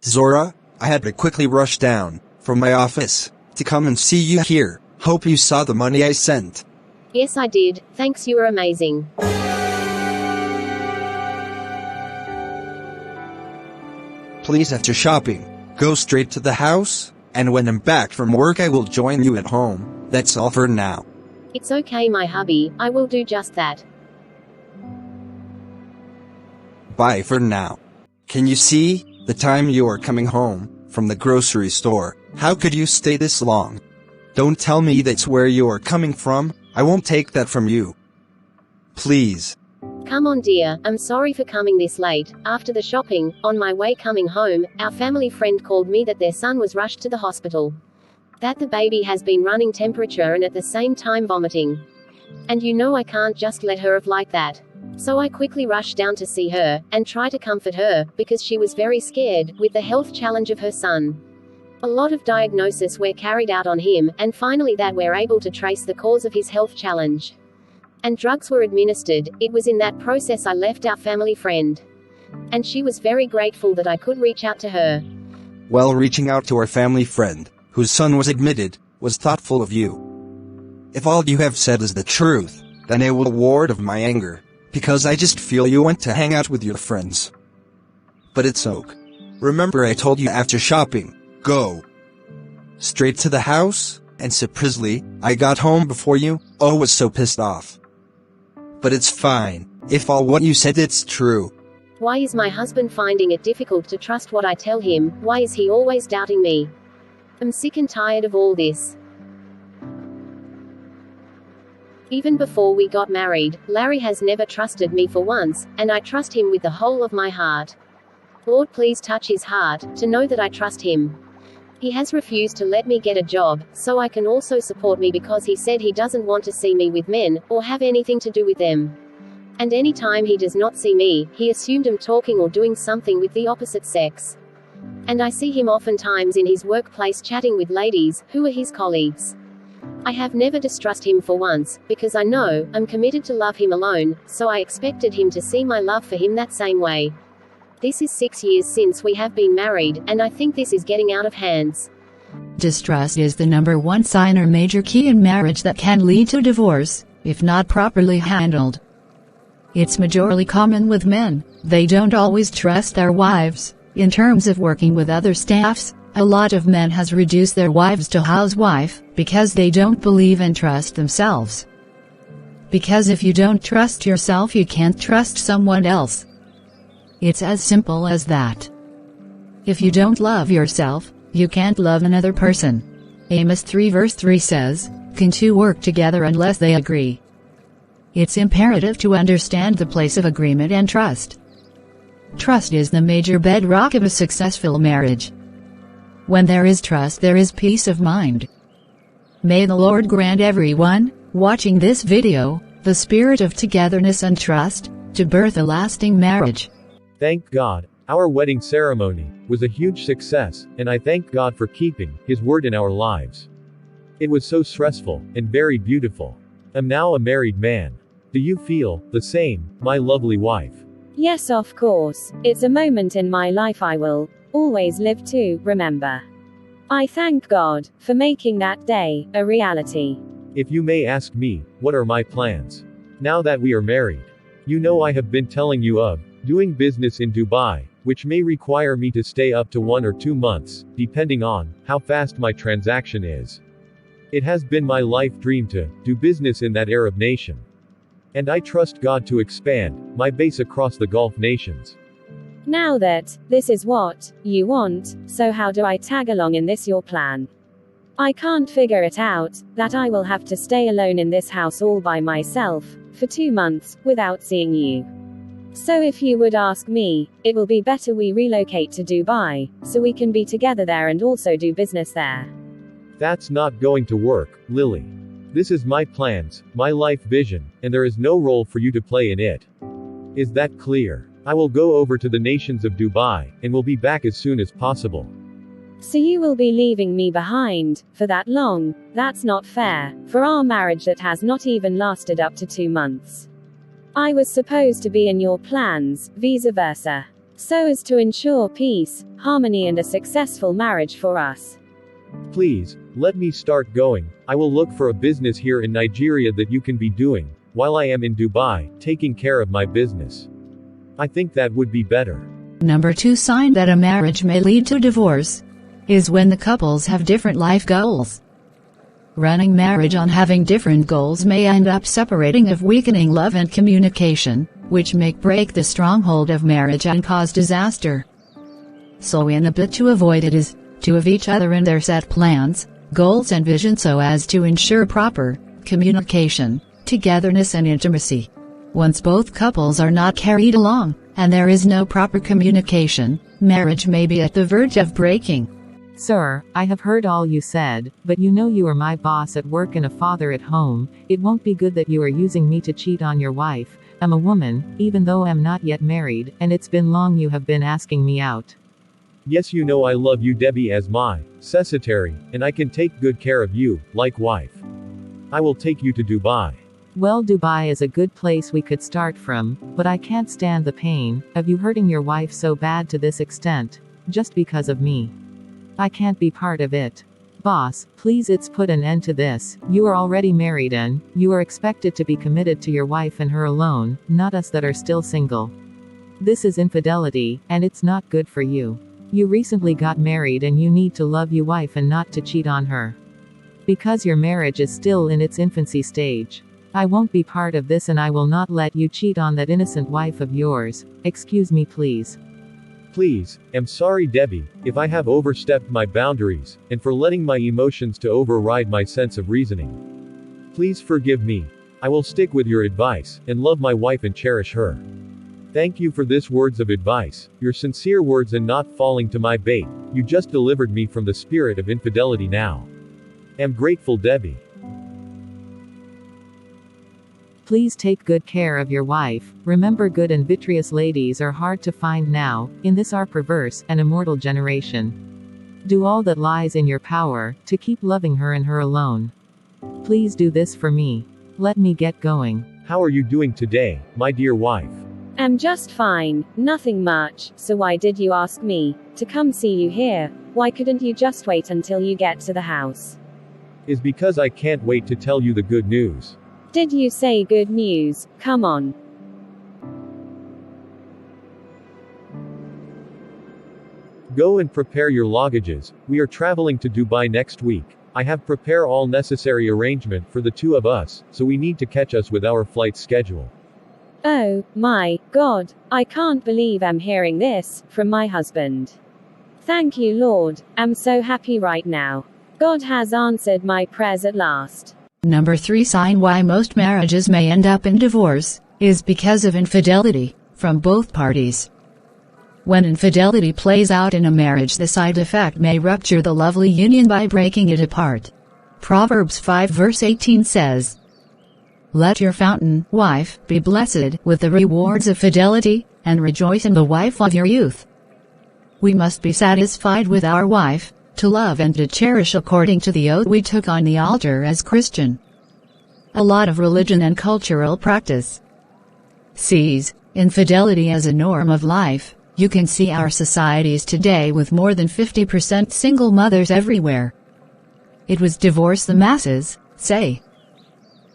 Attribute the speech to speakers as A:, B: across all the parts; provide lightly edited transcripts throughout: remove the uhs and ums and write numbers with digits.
A: Zora, I had to quickly rush down from my office to come and see you here. Hope you saw the money I sent.
B: Yes, I did. Thanks, you were amazing.
A: Please, after shopping, go straight to the house, and when I'm back from work I will join you at home. That's all for now.
B: It's okay, my hubby, I will do just that.
A: Bye for now. Can you see the time you are coming home from the grocery store? How could you stay this long? Don't tell me that's where you are coming from. I won't take that from you. Please.
B: Come on, dear, I'm sorry for coming this late. After the shopping, on my way coming home, our family friend called me that their son was rushed to the hospital. That the baby has been running temperature and at the same time vomiting. And you know I can't just let her off like that. So I quickly rushed down to see her, and try to comfort her, because she was very scared, with the health challenge of her son. A lot of diagnoses were carried out on him, and finally that we're able to trace the cause of his health challenge. And drugs were administered. It was in that process I left our family friend. And she was very grateful that I could reach out to her.
A: Well, reaching out to our family friend, whose son was admitted, was thoughtful of you. If all you have said is the truth, then I will ward off my anger, because I just feel you went to hang out with your friends. But it's okay. Remember I told you after shopping, go straight to the house, and surprisingly, I got home before you. I was so pissed off. But it's fine, if all what you said it's true.
B: Why is my husband finding it difficult to trust what I tell him? Why is he always doubting me? I'm sick and tired of all this. Even before we got married, Larry has never trusted me for once, and I trust him with the whole of my heart. Lord, please touch his heart, to know that I trust him. He has refused to let me get a job, so I can also support me because he said he doesn't want to see me with men, or have anything to do with them. And any time he does not see me, he assumed I'm talking or doing something with the opposite sex. And I see him oftentimes in his workplace chatting with ladies, who are his colleagues. I have never distrusted him for once, because I know, I'm committed to love him alone, so I expected him to see my love for him that same way. This is 6 years since we have been married, and I think this is getting out of hands.
C: Distrust is the #1 sign or major key in marriage that can lead to divorce, if not properly handled. It's majorly common with men. They don't always trust their wives. In terms of working with other staffs, a lot of men has reduced their wives to housewife, because they don't believe and trust themselves. Because if you don't trust yourself you can't trust someone else. It's as simple as that. If you don't love yourself, you can't love another person. Amos 3 verse 3 says, "Can two work together unless they agree?" It's imperative to understand the place of agreement and trust. Trust is the major bedrock of a successful marriage. When there is trust, there is peace of mind. May the Lord grant everyone watching this video the spirit of togetherness and trust to birth a lasting marriage.
D: Thank God, our wedding ceremony was a huge success, and I thank God for keeping His word in our lives. It was so stressful and very beautiful. I'm now a married man. Do you feel the same, my lovely wife?
E: Yes, of course. It's a moment in my life I will always live to remember. I thank God for making that day a reality.
D: If you may ask me, what are my plans? Now that we are married. You know I have been telling you of doing business in Dubai, which may require me to stay up to 1 or 2 months, depending on how fast my transaction is. It has been my life dream to do business in that Arab nation. And I trust God to expand my base across the Gulf nations.
E: Now that this is what you want, so how do I tag along in this your plan? I can't figure it out, that I will have to stay alone in this house all by myself for 2 months without seeing you. So if you would ask me, it will be better we relocate to Dubai, so we can be together there and also do business there.
D: That's not going to work, Lily. This is my plans, my life vision, and there is no role for you to play in it. Is that clear? I will go over to the nations of Dubai, and will be back as soon as possible.
E: So you will be leaving me behind for that long? That's not fair, for our marriage that has not even lasted up to 2 months. I was supposed to be in your plans, vice versa. so as to ensure peace, harmony and a successful marriage for us.
D: Please, let me start going. I will look for a business here in Nigeria that you can be doing, while I am in Dubai, taking care of my business. I think that would be better.
C: Number 2 sign that a marriage may lead to divorce is when the couples have different life goals. Running marriage on having different goals may end up separating of weakening love and communication, which may break the stronghold of marriage and cause disaster. So in a bid to avoid it is to have each other in their set plans, goals and vision so as to ensure proper communication, togetherness and intimacy. Once both couples are not carried along, and there is no proper communication, marriage may be at the verge of breaking.
F: Sir, I have heard all you said, but you know you are my boss at work and a father at home. It won't be good that you are using me to cheat on your wife. I'm a woman, even though I'm not yet married, and it's been long you have been asking me out.
D: Yes, you know I love you, Debbie, as my secretary, and I can take good care of you, like wife. I will take you to Dubai.
F: Well, Dubai is a good place we could start from, but I can't stand the pain of you hurting your wife so bad to this extent, just because of me. I can't be part of it. Boss, please, it's put an end to this. You are already married and you are expected to be committed to your wife and her alone, not us that are still single. This is infidelity, and it's not good for you. You recently got married and you need to love your wife and not to cheat on her. Because your marriage is still in its infancy stage. I won't be part of this and I will not let you cheat on that innocent wife of yours. Excuse me, please.
D: Please, I'm sorry, Debbie, if I have overstepped my boundaries, and for letting my emotions to override my sense of reasoning. Please forgive me. I will stick with your advice, and love my wife and cherish her. Thank you for this words of advice, your sincere words and not falling to my bait. You just delivered me from the spirit of infidelity now. Am grateful, Debbie.
F: Please take good care of your wife. Remember, good and virtuous ladies are hard to find now, in this our perverse and immortal generation. Do all that lies in your power, to keep loving her and her alone. Please do this for me. Let me get going.
D: How are you doing today, my dear wife?
E: I'm just fine, nothing much. So why did you ask me to come see you here? Why couldn't you just wait until you get to the house?
D: Is because I can't wait to tell you the good news.
E: Did you say good news? Come on.
D: Go and prepare your luggages. We are traveling to Dubai next week. I have prepared all necessary arrangement for the two of us, so we need to catch us with our flight schedule.
E: Oh, my God, I can't believe I'm hearing this from my husband. Thank you, Lord. I'm so happy right now. God has answered my prayers at last.
C: Number 3 sign why most marriages may end up in divorce is because of infidelity from both parties. When infidelity plays out in a marriage, the side effect may rupture the lovely union by breaking it apart. Proverbs 5 verse 18 says, "Let your fountain, wife, be blessed with the rewards of fidelity, and rejoice in the wife of your youth." We must be satisfied with our wife, to love and to cherish according to the oath we took on the altar as Christian. A lot of religion and cultural practice sees infidelity as a norm of life. You can see our societies today with more than 50% single mothers everywhere. It was divorce the masses say.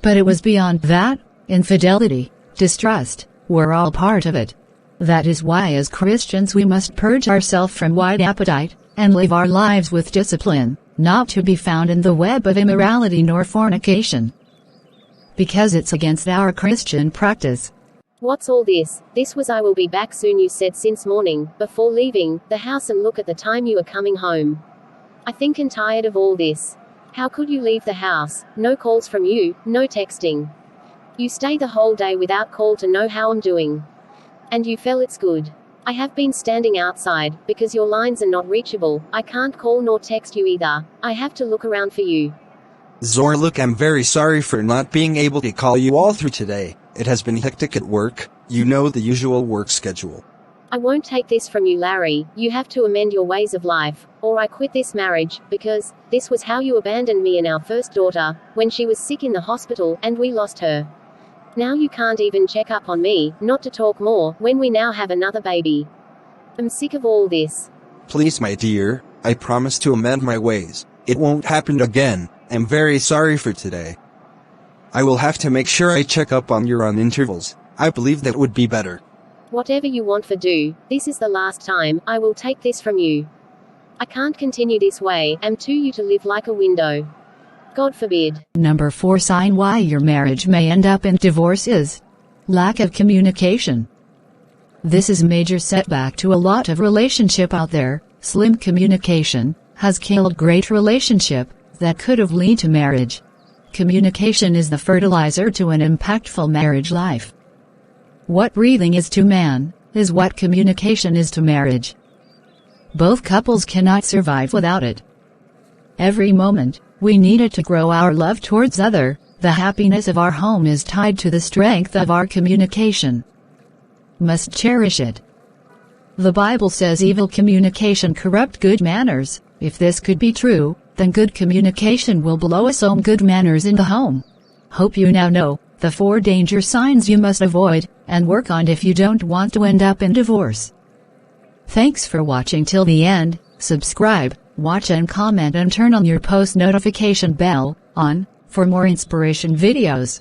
C: But it was beyond that. Infidelity, distrust, we're all part of it. That is why as Christians we must purge ourselves from wide appetite, and live our lives with discipline, not to be found in the web of immorality nor fornication. Because it's against our Christian practice.
B: What's all this? This was I will be back soon you said since morning, before leaving the house, and look at the time you are coming home. I think I'm tired of all this. How could you leave the house? No calls from you, no texting. You stay the whole day without call to know how I'm doing. And you feel it's good. I have been standing outside, because your lines are not reachable. I can't call nor text you either. I have to look around for you.
A: Zor, look, I'm very sorry for not being able to call you all through today. It has been hectic at work, you know, the usual work schedule.
B: I won't take this from you, Larry. You have to amend your ways of life, or I quit this marriage, because this was how you abandoned me and our first daughter, when she was sick in the hospital, and we lost her. Now you can't even check up on me, not to talk more, when we now have another baby. I'm sick of all this.
A: Please, my dear, I promise to amend my ways. It won't happen again. I'm very sorry for today. I will have to make sure I check up on you on intervals. I believe that would be better.
B: Whatever you want for do, this is the last time I will take this from you. I can't continue this way, am to you to live like a window. God forbid.
C: Number 4 sign why your marriage may end up in divorce is lack of communication. This is a major setback to a lot of relationship out there. Slim communication has killed great relationship that could have led to marriage. Communication is the fertilizer to an impactful marriage life. What breathing is to man, is what communication is to marriage. Both couples cannot survive without it. Every moment, we need it to grow our love towards other. The happiness of our home is tied to the strength of our communication. Must cherish it. The Bible says evil communication corrupt good manners. If this could be true, then good communication will blow us home good manners in the home. Hope you now know the 4 danger signs you must avoid and work on if you don't want to end up in divorce. Thanks for watching till the end. Subscribe, watch and comment and turn on your post notification bell on for more inspiration videos.